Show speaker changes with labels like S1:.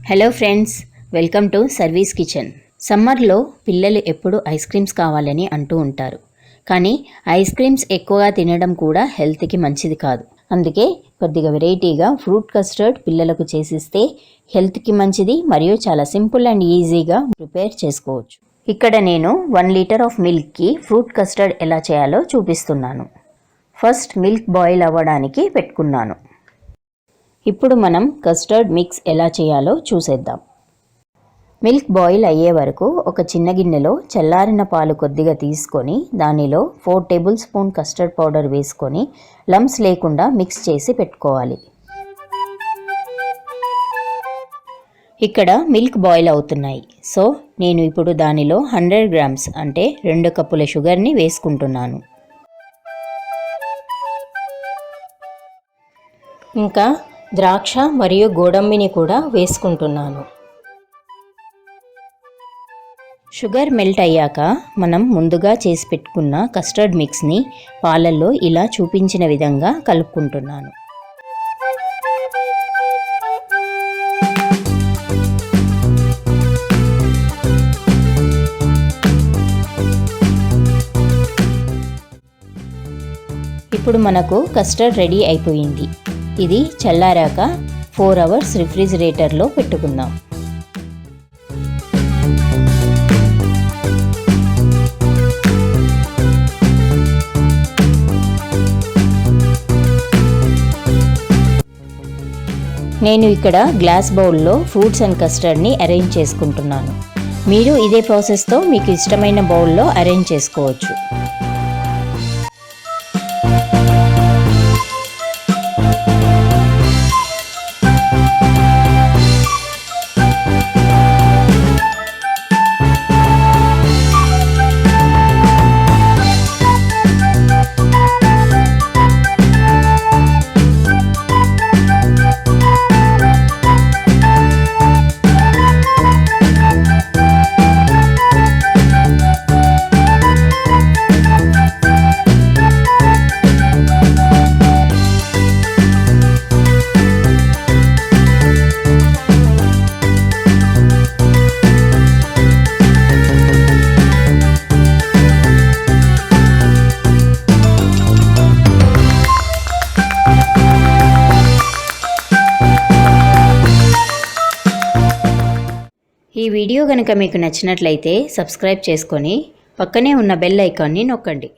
S1: Hello friends, welcome to service kitchen. సమ్మర్లో పిల్లలు ఎప్పుడు ఐస్ క్రీమ్స్ కావాలని అంటూ ఉంటారు. కానీ ఐస్ క్రీమ్స్ ఎక్కువగా తినడం కూడా హెల్త్కి మంచిది కాదు. అందుకే కొద్దిగా వెరైటీగా ఫ్రూట్ కస్టర్డ్ పిల్లలకు చేసిస్తే హెల్త్కి మంచిది మరియు చాలా సింపుల్ అండ్ ఈజీగా ప్రిపేర్ చేసుకోవచ్చు. ఇక్కడ నేను 1 లీటర్ ఆఫ్ మిల్క్కి ఫ్రూట్ కస్టర్డ్ ఎలా చేయాలో చూపిస్తున్నాను. ఫస్ట్ మిల్క్ బాయిల్ అవ్వడానికి పెట్టుకున్నాను. ఇప్పుడు మనం కస్టర్డ్ మిక్స్ ఎలా చేయాలో చూసేద్దాం. మిల్క్ బాయిల్ అయ్యే వరకు ఒక చిన్న గిన్నెలో చల్లారిన పాలు కొద్దిగా తీసుకొని దానిలో 4 టేబుల్ స్పూన్ కస్టర్డ్ పౌడర్ వేసుకొని లంప్స్ లేకుండా మిక్స్ చేసి పెట్టుకోవాలి. ఇక్కడ మిల్క్ బాయిల్ అవుతున్నాయి. సో నేను ఇప్పుడు దానిలో 100 గ్రామ్స్ అంటే 2 కప్పుల షుగర్ని వేసుకుంటున్నాను. ఇంకా ద్రాక్ష మరియు గోడంబిని కూడా వేసుకుంటున్నాను. షుగర్ మెల్ట్ అయ్యాక మనం ముందుగా చేసి పెట్టుకున్న కస్టర్డ్ మిక్స్ని పాలల్లో ఇలా చూపించిన విధంగా కలుపుకుంటున్నాను. ఇప్పుడు మనకు కస్టర్డ్ రెడీ అయిపోయింది. ఇది చల్లారాక 4 అవర్స్ రిఫ్రిజిరేటర్లో పెట్టుకుందాం. నేను ఇక్కడ గ్లాస్ బౌల్లో ఫ్రూట్స్ అండ్ కస్టర్డ్ని అరేంజ్ చేసుకుంటున్నాను. మీరు ఇదే ప్రాసెస్తో మీకు ఇష్టమైన బౌల్లో అరేంజ్ చేసుకోవచ్చు. ఈ వీడియో కనుక మీకు నచ్చినట్లయితే సబ్స్క్రైబ్ చేసుకొని పక్కనే ఉన్న బెల్ ఐకాన్ని నొక్కండి.